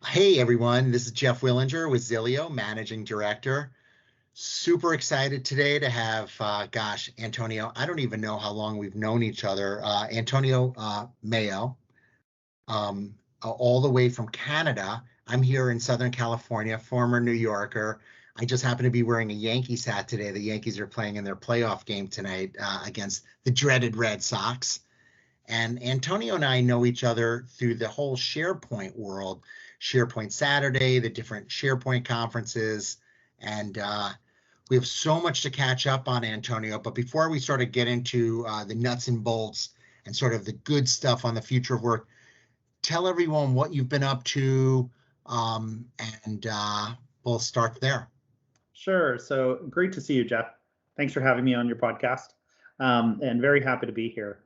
Hey everyone, this is Jeff Willinger with Xillio, Managing Director. Super excited today to have, Antonio. I don't even know how long we've known each other. Antonio Mayo, all the way from Canada. I'm here in Southern California, former New Yorker. I just happen to be wearing a Yankees hat today. The Yankees are playing in their playoff game tonight against the dreaded Red Sox. And Antonio and I know each other through the whole SharePoint world, SharePoint Saturday, the different SharePoint conferences, and we have so much to catch up on, Antonio. But before we sort of get into the nuts and bolts and sort of the good stuff on the future of work, tell everyone what you've been up to, and we'll start there. Sure. So great to see you, Jeff. Thanks for having me on your podcast, and very happy to be here.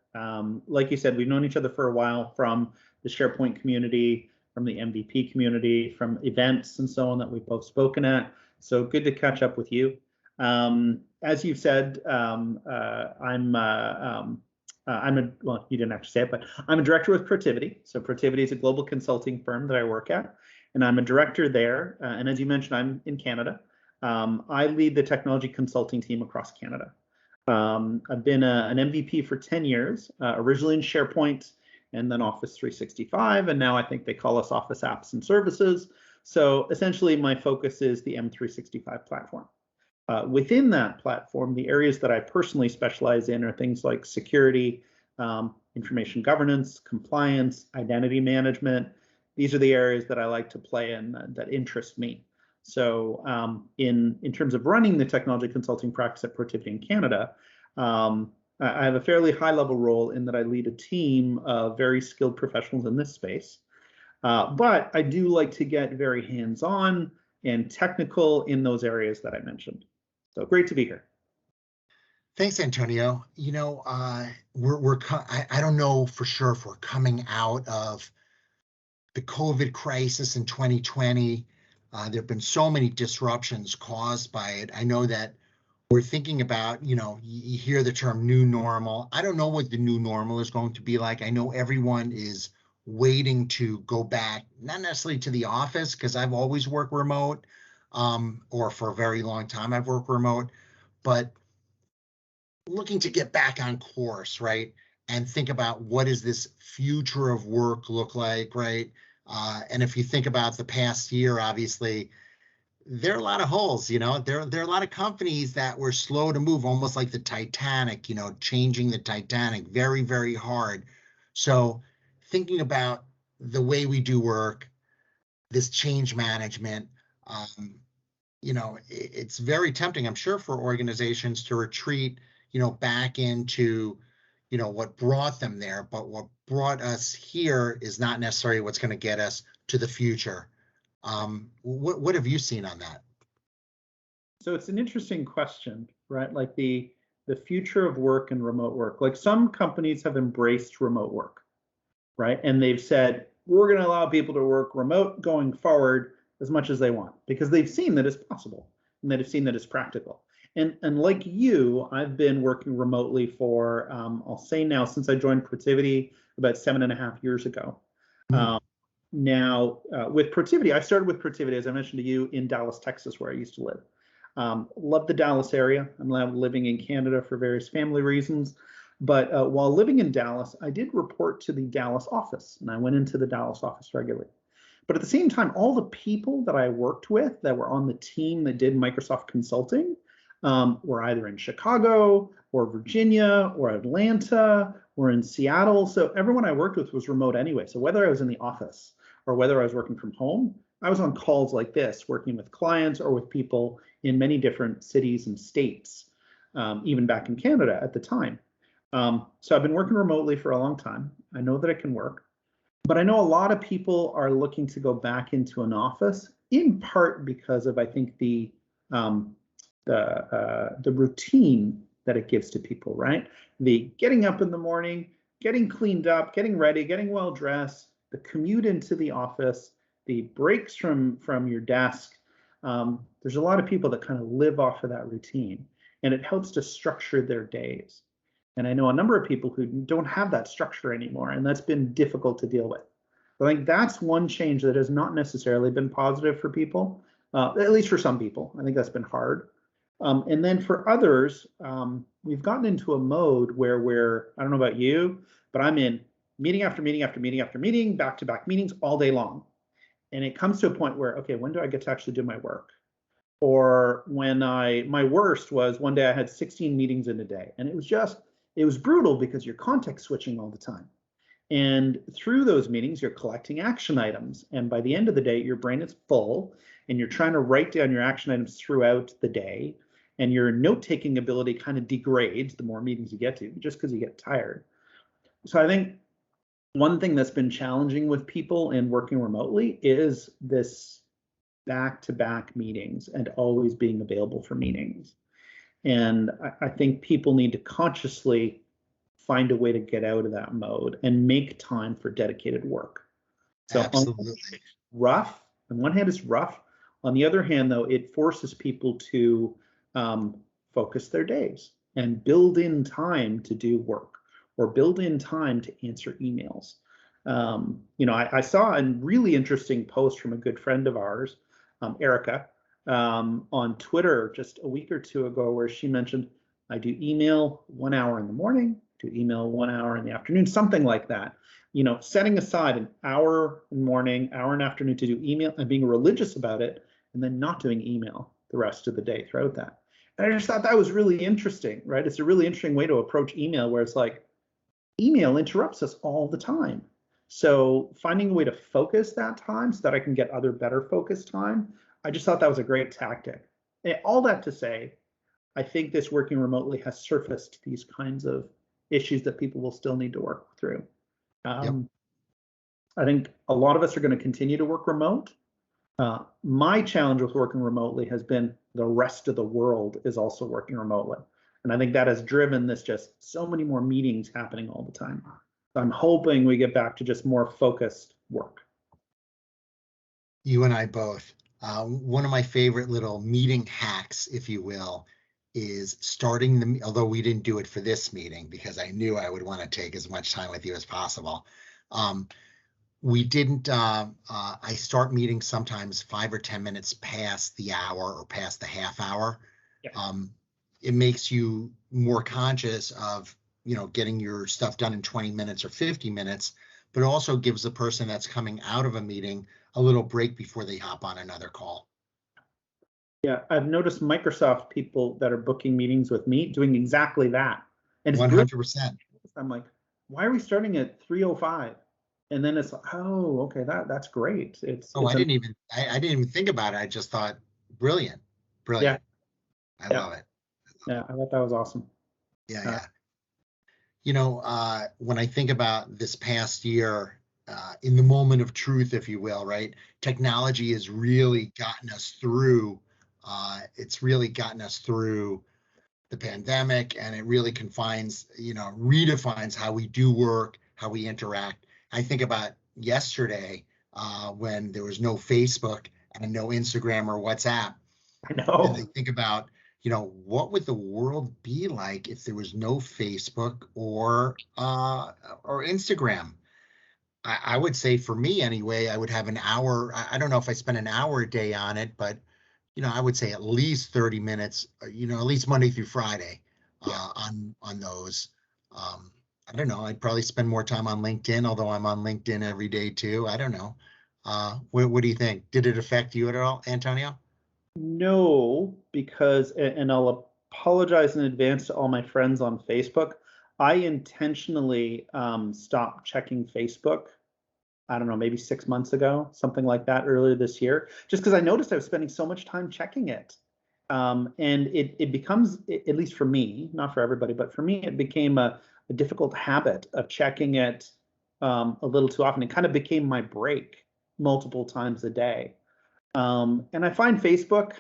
Like you said, we've known each other for a while from the SharePoint community, from the MVP community, from events and so on that we've both spoken at. So good to catch up with you. As you've said, I'm well, you didn't actually say it, but I'm a director with Protiviti. So Protiviti is a global consulting firm that I work at, and I'm a director there. And as you mentioned, I'm in Canada. I lead the technology consulting team across Canada. I've been an MVP for 10 years, originally in SharePoint and then Office 365, and now I think they call us Office Apps and Services. So essentially my focus is the M365 platform. Within that platform, the areas that I personally specialize in are things like security, information governance, compliance, identity management. These are the areas that I like to play in that interest me. So in terms of running the technology consulting practice at Protiviti in Canada, I have a fairly high level role in that I lead a team of very skilled professionals in this space. But I do like to get very hands-on and technical in those areas that I mentioned. So great to be here. Thanks, Antonio. You know, I don't know for sure if we're coming out of the COVID crisis in 2020. There have been so many disruptions caused by it. I know that we're thinking about, you hear the term new normal. I don't know what the new normal is going to be like. I know everyone is waiting to go back, not necessarily to the office, because I've always worked remote, or for a very long time I've worked remote, but looking to get back on course, right? And think about what does this future of work look like, right? And if you think about the past year, obviously, there are a lot of holes, there are a lot of companies that were slow to move, almost like the Titanic, changing the Titanic very, very hard. So thinking about the way we do work, this change management, it's very tempting, I'm sure, for organizations to retreat, back into, what brought them there. But what brought us here is not necessarily what's going to get us to the future. What have you seen on that? So it's an interesting question, right? Like the future of work and remote work. Like some companies have embraced remote work, right? And they've said, we're going to allow people to work remote going forward as much as they want, because they've seen that it's possible and they've seen that it's practical. And like you, I've been working remotely for, I'll say now, since I joined Protiviti about 7.5 years ago. Now, with Protiviti, I started with Protiviti, as I mentioned to you, in Dallas, Texas, where I used to live. Love the Dallas area. I'm now living in Canada for various family reasons. But while living in Dallas, I did report to the Dallas office, and I went into the Dallas office regularly. But at the same time, all the people that I worked with that were on the team that did Microsoft Consulting were either in Chicago or Virginia or Atlanta or in Seattle. So everyone I worked with was remote anyway. So whether I was in the office or whether I was working from home, I was on calls like this, working with clients or with people in many different cities and states, even back in Canada at the time. So I've been working remotely for a long time. I know that it can work, but I know a lot of people are looking to go back into an office, in part because of, I think, the routine that it gives to people, right? The getting up in the morning, getting cleaned up, getting ready, getting well dressed, the commute into the office, the breaks from your desk. There's a lot of people that kind of live off of that routine, and it helps to structure their days. And I know a number of people who don't have that structure anymore, and that's been difficult to deal with. I think that's one change that has not necessarily been positive for people, at least for some people. I think that's been hard. And then for others, we've gotten into a mode where I don't know about you, but I'm in meeting after meeting after meeting after meeting, back-to-back meetings all day long. And it comes to a point where, okay, when do I get to actually do my work? Or when my worst was one day I had 16 meetings in a day, and it was brutal because you're context switching all the time. And through those meetings, you're collecting action items. And by the end of the day, your brain is full and you're trying to write down your action items throughout the day. And your note-taking ability kind of degrades the more meetings you get to, just because you get tired. So I think one thing that's been challenging with people in working remotely is this back-to-back meetings and always being available for meetings. And I think people need to consciously find a way to get out of that mode and make time for dedicated work. So Absolutely. Rough. On one hand, it's rough. On the other hand, though, it forces people to focus their days and build in time to do work or build in time to answer emails. I saw a really interesting post from a good friend of ours, Erica, on Twitter just a week or two ago, where she mentioned, I do email 1 hour in the morning, do email 1 hour in the afternoon, something like that. Setting aside an hour in the morning, hour in the afternoon to do email and being religious about it, and then not doing email the rest of the day throughout that. And I just thought that was really interesting, right? It's a really interesting way to approach email, where it's like, email interrupts us all the time. So finding a way to focus that time so that I can get other better focused time, I just thought that was a great tactic. And all that to say, I think this working remotely has surfaced these kinds of issues that people will still need to work through. Yep. I think a lot of us are going to continue to work remote. My challenge with working remotely has been the rest of the world is also working remotely. And I think that has driven this just so many more meetings happening all the time. So I'm hoping we get back to just more focused work. You and I both. One of my favorite little meeting hacks, if you will, is starting although we didn't do it for this meeting because I knew I would want to take as much time with you as possible. We didn't, I start meetings sometimes 5 or 10 minutes past the hour or past the half hour. Yeah. It makes you more conscious of, getting your stuff done in 20 minutes or 50 minutes, but also gives the person that's coming out of a meeting a little break before they hop on another call. Yeah, I've noticed Microsoft people that are booking meetings with me doing exactly that. And it's 100%. I'm like, why are we starting at 3:05? And then it's like, oh, okay, that's great. I didn't even think about it. I just thought, brilliant. Yeah. I love it. Yeah, I thought that was awesome. Yeah. When I think about this past year, in the moment of truth, if you will, right? Technology has really gotten us through. It's really gotten us through the pandemic, and it really redefines how we do work, how we interact. I think about yesterday when there was no Facebook and no Instagram or WhatsApp. I know. And I think about, what would the world be like if there was no Facebook or Instagram? I would say, for me anyway, I would have an hour. I don't know if I spend an hour a day on it, but I would say at least 30 minutes, at least Monday through Friday on those. I don't know. I'd probably spend more time on LinkedIn, although I'm on LinkedIn every day too. I don't know. What do you think? Did it affect you at all, Antonio? No, because, and I'll apologize in advance to all my friends on Facebook. I intentionally stopped checking Facebook. I don't know, maybe 6 months ago, something like that, earlier this year, just because I noticed I was spending so much time checking it. And it becomes, at least for me, not for everybody, but for me, it became a difficult habit of checking it a little too often. It kind of became my break multiple times a day. And I find Facebook,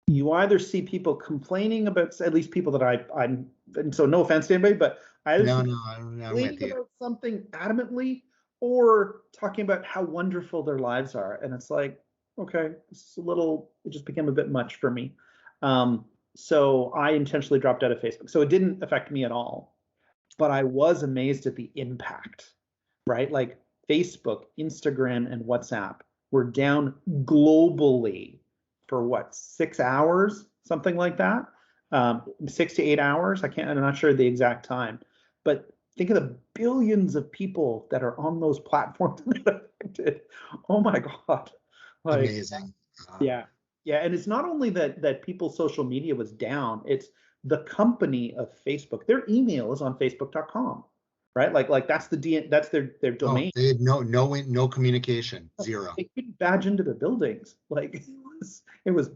you either see people complaining about, at least people that I'm, and so no offense to anybody, but I either see people complaining about something adamantly or talking about how wonderful their lives are. And it's like, okay, it just became a bit much for me. So I intentionally dropped out of Facebook. So it didn't affect me at all, but I was amazed at the impact, right? Like Facebook, Instagram, and WhatsApp were down globally for what, 6 hours, something like that, 6 to 8 hours. I'm not sure the exact time, but think of the billions of people that are on those platforms that are affected. Oh my God. Like, Amazing. yeah. Yeah. And it's not only that people's social media was down, it's the company of Facebook. Their email is on facebook.com, right? Like that's that's their Oh, domain. they had no communication, zero. They couldn't badge into the buildings. Like it was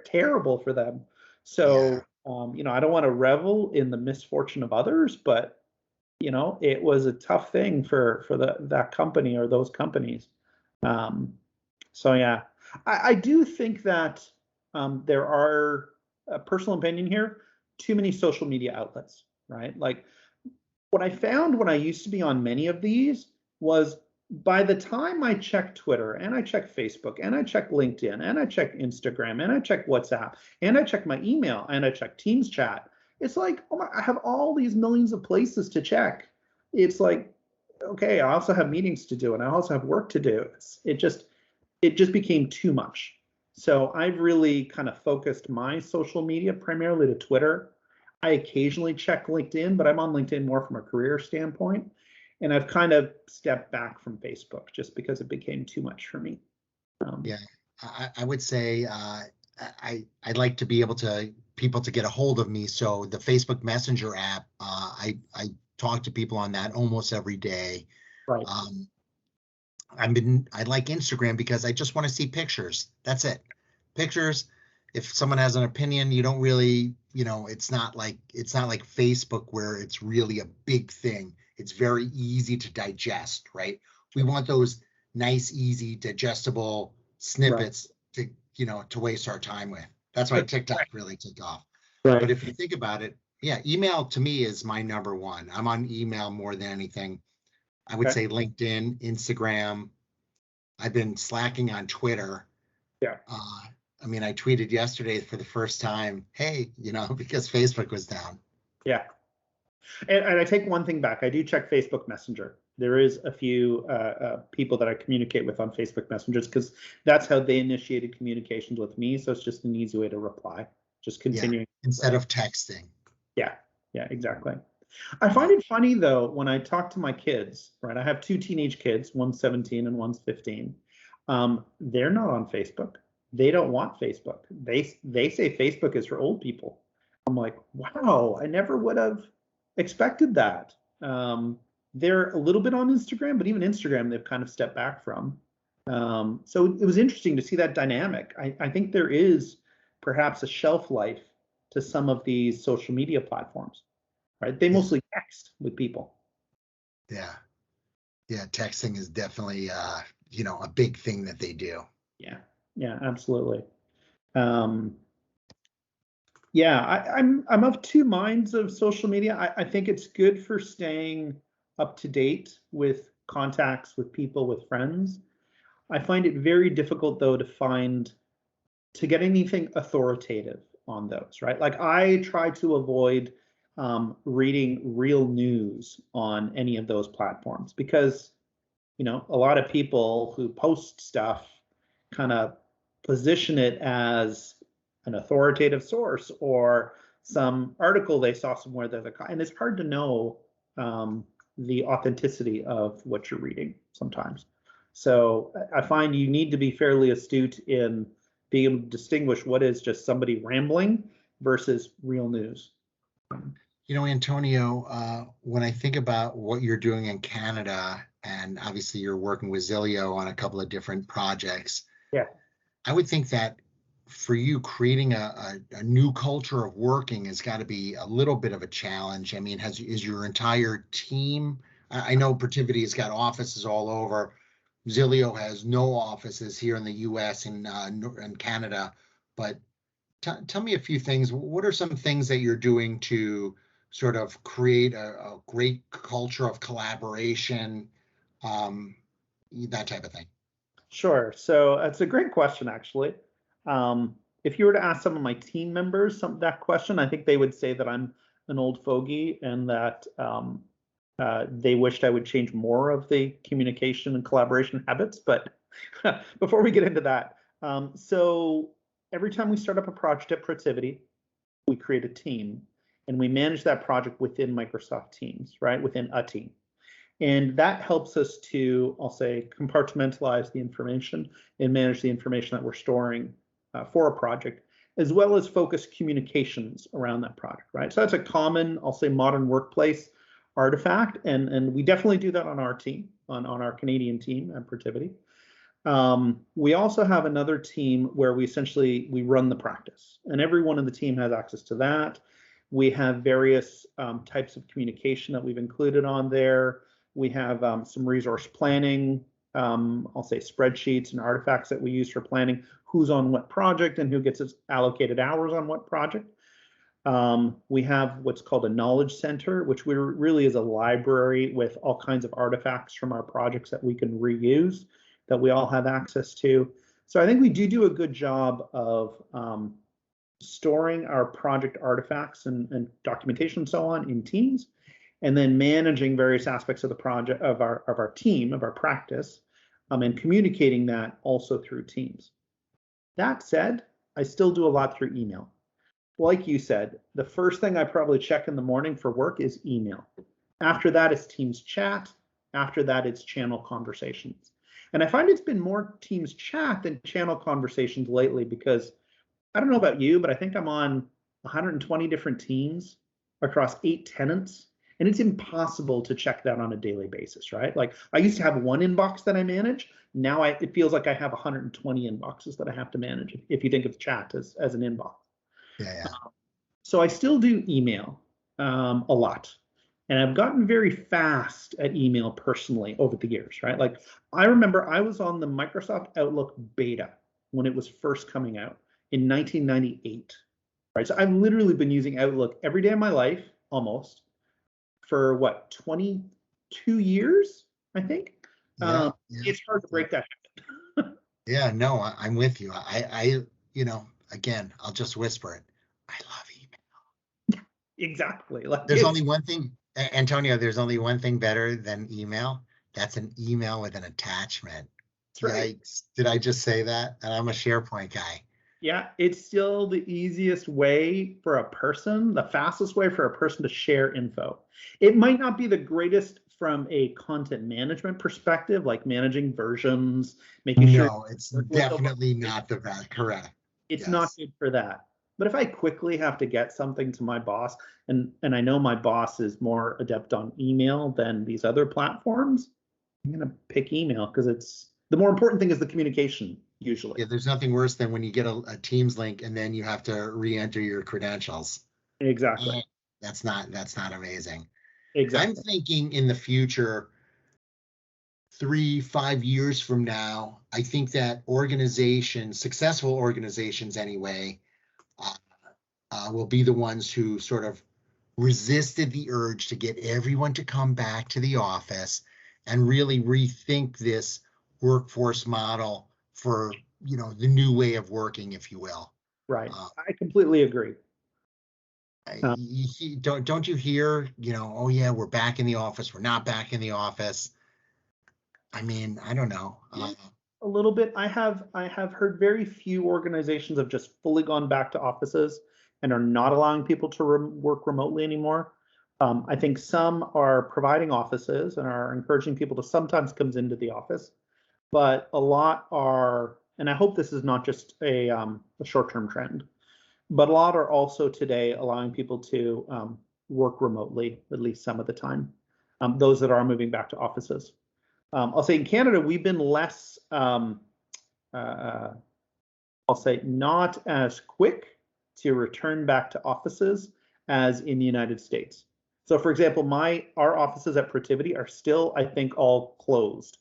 terrible for them. Yeah. So I don't want to revel in the misfortune of others, but it was a tough thing for that company or those companies. So yeah, I do think that there are, a personal opinion here, too many social media outlets, right? Like what I found when I used to be on many of these was by the time I check Twitter and I check Facebook and I check LinkedIn and I check Instagram and I check WhatsApp and I check my email and I check Teams chat, it's like, oh my, I have all these millions of places to check. It's like, okay, I also have meetings to do and I also have work to do. It just became too much. So I've really kind of focused my social media primarily to Twitter. I occasionally check LinkedIn, but I'm on LinkedIn more from a career standpoint. And I've kind of stepped back from Facebook just because it became too much for me. Yeah, I would say I'd like to be able to people to get a hold of me. So the Facebook Messenger app, I talk to people on that almost every day. Right. I like Instagram because I just want to see pictures. That's it. Pictures. If someone has an opinion, you don't really, it's not like Facebook where it's really a big thing. It's very easy to digest, right? We want those nice, easy, digestible snippets to waste our time with. That's why TikTok really took off. Right. But if you think about it, yeah, email to me is my number one. I'm on email more than anything. I would say LinkedIn, Instagram. I've been slacking on Twitter. Yeah. I mean, I tweeted yesterday for the first time, hey, because Facebook was down. Yeah. And I take one thing back. I do check Facebook Messenger. There is a few people that I communicate with on Facebook Messengers because that's how they initiated communications with me. So it's just an easy way to reply. Just continuing. Yeah, instead of texting. Yeah. Yeah, exactly. I find it funny though when I talk to my kids, right? I have two teenage kids, one's 17 and one's 15. They're not on Facebook. They don't want Facebook. They say Facebook is for old people. I'm like, wow, I never would have expected that. They're a little bit on Instagram, but even Instagram they've kind of stepped back from. So it was interesting to see that dynamic. I think there is perhaps a shelf life to some of these social media platforms. Right? They mostly text with people. Yeah. Yeah. Texting is definitely, a big thing that they do. Yeah. Yeah, absolutely. Yeah, I'm of two minds of social media. I think it's good for staying up to date with contacts, with people, with friends. I find it very difficult though to get anything authoritative on those, right? Like I try to avoid reading real news on any of those platforms because, a lot of people who post stuff kind of position it as an authoritative source or some article they saw somewhere and it's hard to know the authenticity of what you're reading sometimes. So I find you need to be fairly astute in being able to distinguish what is just somebody rambling versus real news. Antonio, when I think about what you're doing in Canada, and obviously you're working with Xillio on a couple of different projects, Yeah, I would think that for you, creating a new culture of working has got to be a little bit of a challenge. I mean, is your entire team? I know Protiviti has got offices all over. Xillio has no offices here in the U.S. and Canada. But tell me a few things. What are some things that you're doing to sort of create a great culture of collaboration, that type of thing? sure. So it's a great question, actually. If you were to ask some of my team members that question, I think they would say that I'm an old fogey and that They wished I would change more of the communication and collaboration habits, but before we get into that, so every time we start up a project at Protiviti, we create a team and we manage that project within Microsoft Teams, right? Within a team. And that helps us to, I'll say, compartmentalize the information and manage the information that we're storing for a project, as well as focus communications around that project, right? So that's a common, I'll say, modern workplace artifact, and we definitely do that on our team, on our Canadian team at Protiviti. We also have another team where we run the practice, and everyone in the team has access to that. We have various types of communication that we've included on there. We have some resource planning, I'll say spreadsheets and artifacts that we use for planning who's on what project and who gets allocated hours on what project. We have what's called a knowledge center, which really is a library with all kinds of artifacts from our projects that we can reuse, that we all have access to. So I think we do a good job of storing our project artifacts and documentation and so on in Teams, and then managing various aspects of the project, of our team, of our practice, and communicating that also through Teams. That said, I still do a lot through email. Like you said, the first thing I probably check in the morning for work is email. After that, it's Teams chat. After that, it's channel conversations. And I find it's been more Teams chat than channel conversations lately, because I don't know about you, but I think I'm on 120 different teams across 8 tenants. And it's impossible to check that on a daily basis, right? Like I used to have one inbox that I manage. Now it feels like I have 120 inboxes that I have to manage, if you think of chat as an inbox. Yeah. So I still do email a lot. And I've gotten very fast at email personally over the years, right? Like I remember I was on the Microsoft Outlook beta when it was first coming out in 1998, right? So I've literally been using Outlook every day of my life, almost, for what, 22 years, I think. Yeah. It's hard to break that habit. Yeah, no, I'm with you. I, again, I'll just whisper it. I love email. Exactly. Like there's only one thing, Antonio, there's only one thing better than email. That's an email with an attachment. right. Yikes. Did I just say that? And I'm a SharePoint guy. Yeah, it's still the easiest way for a person, the fastest way for a person to share info. It might not be the greatest from a content management perspective, like managing versions, making sure. No, it's definitely not the best. Correct. It's not good for that. But if I quickly have to get something to my boss, and I know my boss is more adept on email than these other platforms, I'm going to pick email, because it's the more important thing is the communication usually. Yeah, there's nothing worse than when you get a Teams link and then you have to re-enter your credentials. Exactly. That's not amazing. Exactly. I'm thinking in the future, 3-5 years from now, I think that organizations, successful organizations anyway, will be the ones who sort of resisted the urge to get everyone to come back to the office and really rethink this workforce model for, the new way of working, if you will. Right. I completely agree. Don't you hear, oh yeah, we're back in the office, we're not back in the office. I mean, I don't know. A little bit. I have heard very few organizations have just fully gone back to offices and are not allowing people to work remotely anymore. I think some are providing offices and are encouraging people to sometimes come into the office, but a lot are, and I hope this is not just a short-term trend, but a lot are also today allowing people to work remotely at least some of the time, those that are moving back to offices. I'll say in Canada, we've been less, I'll say not as quick to return back to offices as in the United States. So for example, our offices at Protiviti are still, I think, all closed.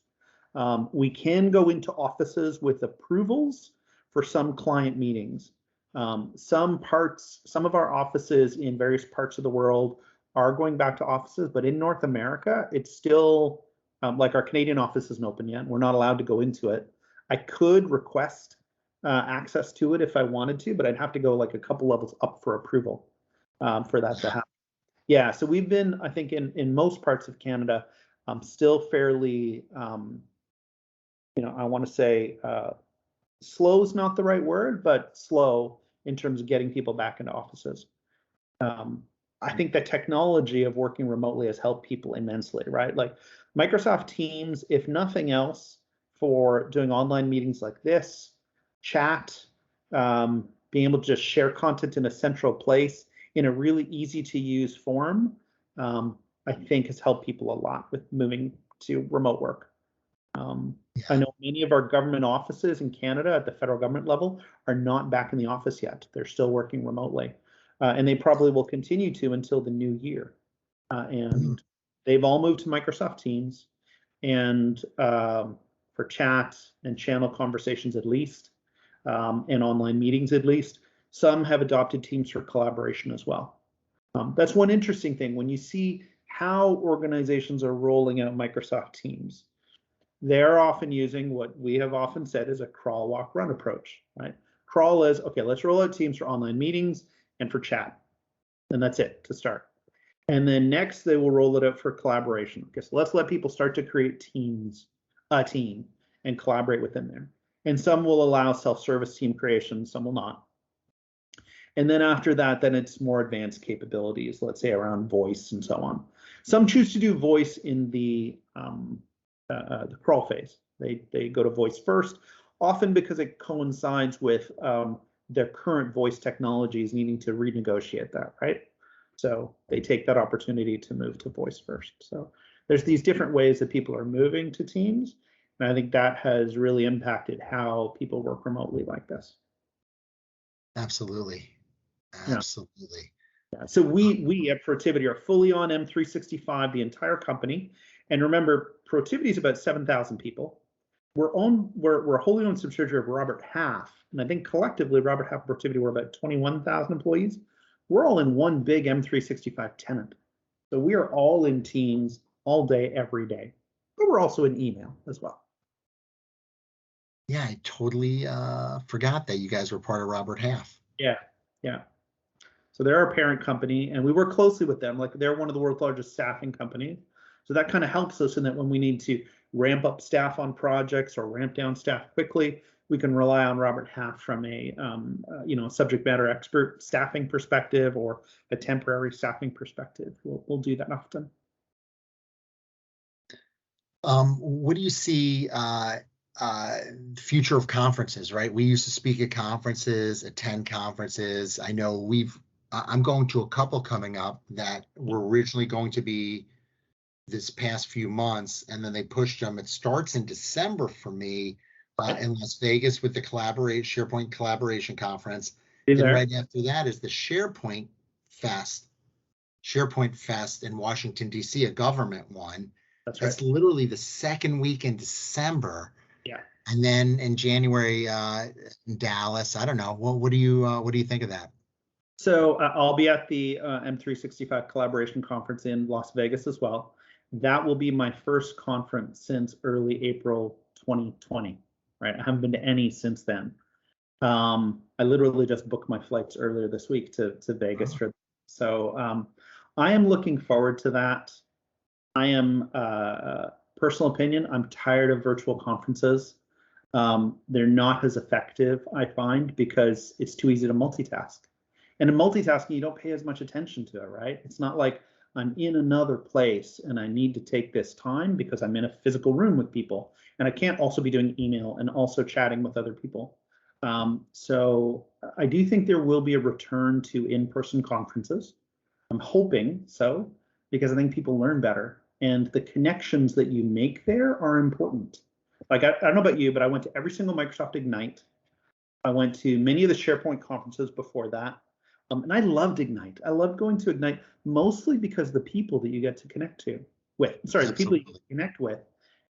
We can go into offices with approvals for some client meetings. Some of our offices in various parts of the world are going back to offices, but in North America, it's still, like our Canadian office isn't open yet. We're not allowed to go into it. I could request access to it if I wanted to, but I'd have to go like a couple levels up for approval for that to happen. Yeah, so we've been, I think, in most parts of Canada, still fairly, I want to say slow is not the right word, but slow in terms of getting people back into offices. I think the technology of working remotely has helped people immensely, right? Like Microsoft Teams, if nothing else, for doing online meetings like this, chat, being able to just share content in a central place in a really easy to use form, I think has helped people a lot with moving to remote work. I know many of our government offices in Canada at the federal government level are not back in the office yet. They're still working remotely. And they probably will continue to until the new year. And they've all moved to Microsoft Teams and for chat and channel conversations at least, and online meetings at least. Some have adopted Teams for collaboration as well. That's one interesting thing. When you see how organizations are rolling out Microsoft Teams, they're often using what we have often said is a crawl, walk, run approach, right? Crawl is, okay, let's roll out Teams for online meetings and for chat. And that's it to start. And then next, they will roll it out for collaboration. Okay, so let's let people start to create a team, and collaborate within there. And some will allow self-service team creation, some will not. And then after that, then it's more advanced capabilities, let's say around voice and so on. Some choose to do voice in the crawl phase. They go to voice first, often because it coincides with their current voice technologies needing to renegotiate that, right? So they take that opportunity to move to voice first. So there's these different ways that people are moving to Teams, and I think that has really impacted how people work remotely like this. Absolutely. Absolutely. Yeah. So we at Protiviti are fully on M365, the entire company. And remember, Protiviti is about 7,000 people. We're wholly owned subsidiary of Robert Half, and I think collectively Robert Half and Protiviti were about 21,000 employees. We're all in one big M365 tenant. So we are all in Teams all day, every day. But we're also in email as well. Yeah, I totally forgot that you guys were part of Robert Half. Yeah. So they're our parent company, and we work closely with them. Like they're one of the world's largest staffing companies. So that kind of helps us in that when we need to ramp up staff on projects or ramp down staff quickly, we can rely on Robert Half from a subject matter expert staffing perspective or a temporary staffing perspective. We'll do that often. What do you see future of conferences, right? We used to speak at conferences, attend conferences. I know I'm going to a couple coming up that were originally going to be this past few months, and then they pushed them. It starts in December for me in Las Vegas with the SharePoint Collaboration Conference. And right after that is the SharePoint Fest in Washington, D.C., a government one. That's right. It's literally the second week in December. Yeah. And then in January in Dallas. I don't know. What do you think of that? So I'll be at the M365 Collaboration Conference in Las Vegas as well. That will be my first conference since early April 2020, right? I haven't been to any since then. I literally just booked my flights earlier this week to Vegas for. So I am looking forward to that. I am, personal opinion, I'm tired of virtual conferences. They're not as effective, I find, because it's too easy to multitask. And in multitasking, you don't pay as much attention to it, right? It's not like I'm in another place and I need to take this time because I'm in a physical room with people. And I can't also be doing email and also chatting with other people. So I do think there will be a return to in-person conferences. I'm hoping so, because I think people learn better. And the connections that you make there are important. Like, I don't know about you, but I went to every single Microsoft Ignite. I went to many of the SharePoint conferences before that. And I loved Ignite. I loved going to Ignite mostly because the people that you get to connect with, the people you connect with,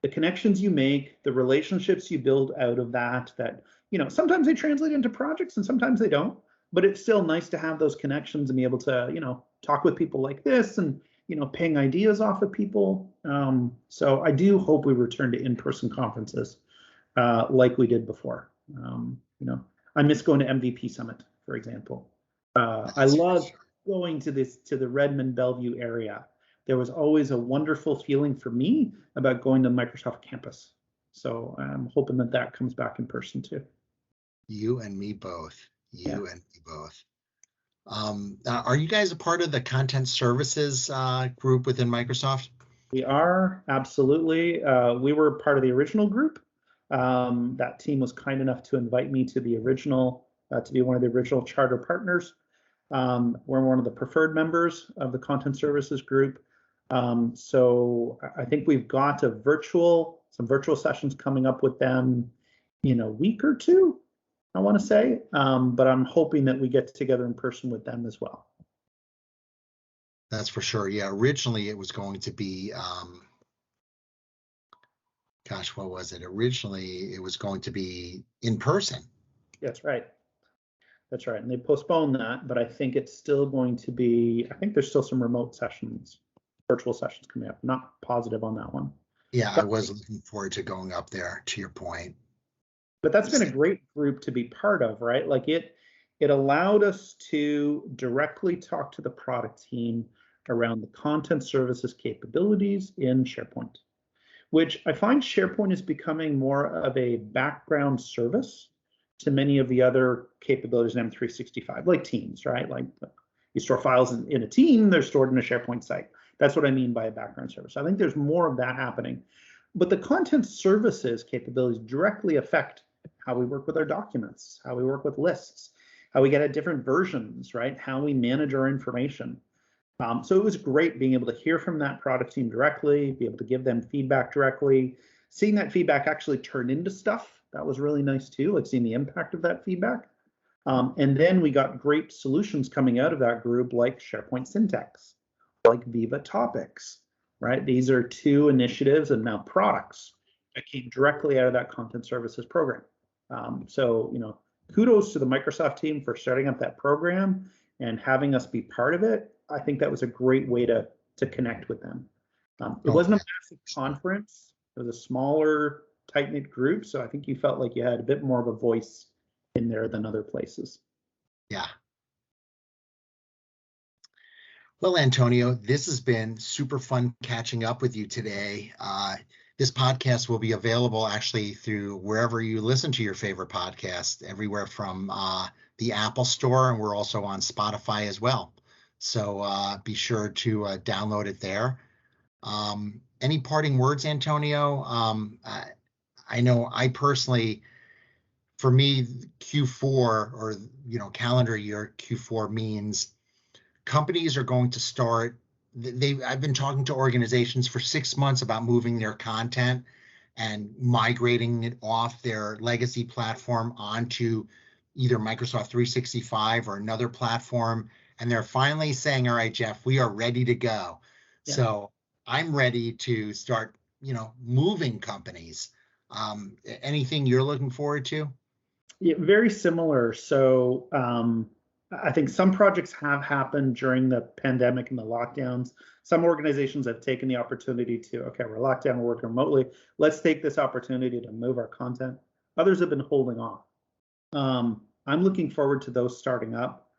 the connections you make, the relationships you build out of that, sometimes they translate into projects and sometimes they don't, but it's still nice to have those connections and be able to, talk with people like this and, paying ideas off of people. So I do hope we return to in-person conferences like we did before. I miss going to MVP Summit, for example. I love going to the Redmond Bellevue area, there was always a wonderful feeling for me about going to Microsoft campus. So I'm hoping that comes back in person too. You and me both. Yeah. You and me both. Are you guys a part of the content services group within Microsoft? We are, absolutely. We were part of the original group. That team was kind enough to invite me to the original, to be one of the original charter partners. We're one of the preferred members of the content services group. So I think we've got some virtual sessions coming up with them in a week or two, I want to say. But I'm hoping that we get together in person with them as well. That's for sure. Yeah, originally it was going to be, gosh, what was it? Originally it was going to be in person. That's right. That's right. And they postponed that, but I think it's still going to be, I think there's still some remote sessions, virtual sessions coming up. Not positive on that one. Yeah, I was looking forward to going up there, to your point. But that's been a great group to be part of, right? Like it allowed us to directly talk to the product team around the content services capabilities in SharePoint, which I find SharePoint is becoming more of a background service to many of the other capabilities in M365, like Teams, right? Like you store files in a team, they're stored in a SharePoint site. That's what I mean by a background service. I think there's more of that happening. But the content services capabilities directly affect how we work with our documents, how we work with lists, how we get at different versions, right? How we manage our information. So it was great being able to hear from that product team directly, be able to give them feedback directly, seeing that feedback actually turn into stuff. That was really nice too, like seeing the impact of that feedback. And then we got great solutions coming out of that group, like SharePoint Syntax, like Viva Topics, right? These are two initiatives and now products that came directly out of that content services program. So, kudos to the Microsoft team for starting up that program and having us be part of it. I think that was a great way to connect with them. It wasn't a massive conference. It was a smaller, tight-knit group. So I think you felt like you had a bit more of a voice in there than other places. Yeah. Well, Antonio, this has been super fun catching up with you today. This podcast will be available actually through wherever you listen to your favorite podcast, everywhere from the Apple Store, and we're also on Spotify as well. So be sure to download it there. Any parting words, Antonio? I know I personally, for me, Q4 or calendar year Q4 means companies are going to start. I've been talking to organizations for 6 months about moving their content and migrating it off their legacy platform onto either Microsoft 365 or another platform. And they're finally saying, all right, Jeff, we are ready to go. Yeah. So I'm ready to start, moving companies. Anything you're looking forward to? Yeah, very similar. So I think some projects have happened during the pandemic and the lockdowns. Some organizations have taken the opportunity to, okay, we're locked down, we're working remotely. Let's take this opportunity to move our content. Others have been holding off. I'm looking forward to those starting up.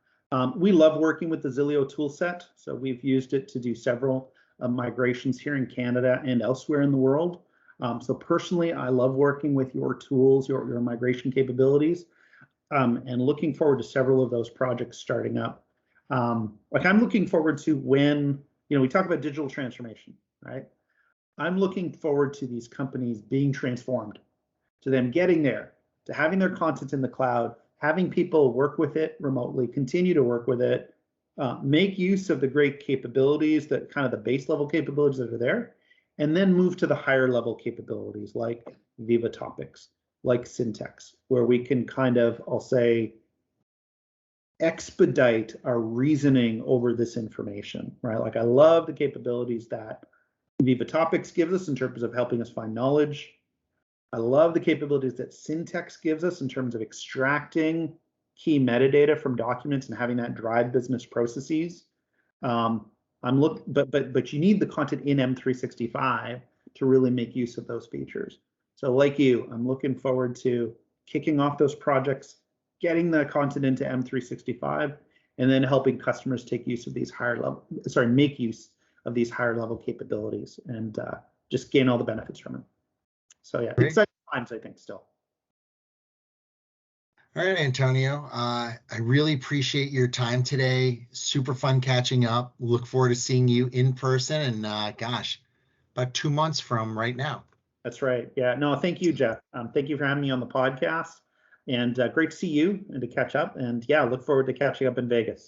We love working with the Xillio toolset. So we've used it to do several migrations here in Canada and elsewhere in the world. So personally, I love working with your tools, your migration capabilities, and looking forward to several of those projects starting up. Like I'm looking forward to when, we talk about digital transformation, right? I'm looking forward to these companies being transformed, to them getting there, to having their content in the cloud, having people work with it remotely, continue to work with it, make use of the great capabilities, that kind of the base level capabilities that are there, and then move to the higher level capabilities like Viva Topics, like Syntax, where we can kind of, I'll say, expedite our reasoning over this information, right? Like I love the capabilities that Viva Topics gives us in terms of helping us find knowledge. I love the capabilities that Syntax gives us in terms of extracting key metadata from documents and having that drive business processes. But you need the content in M365 to really make use of those features. So like you, I'm looking forward to kicking off those projects, getting the content into M365, and then helping customers make use of these higher level capabilities and just gain all the benefits from it. So yeah, Great. exciting times, I think, still. All right, Antonio, I really appreciate your time today. Super fun catching up. Look forward to seeing you in person and gosh, about 2 months from right now. That's right. Yeah, no, thank you, Jeff. Thank you for having me on the podcast, and great to see you and to catch up. And yeah, look forward to catching up in Vegas.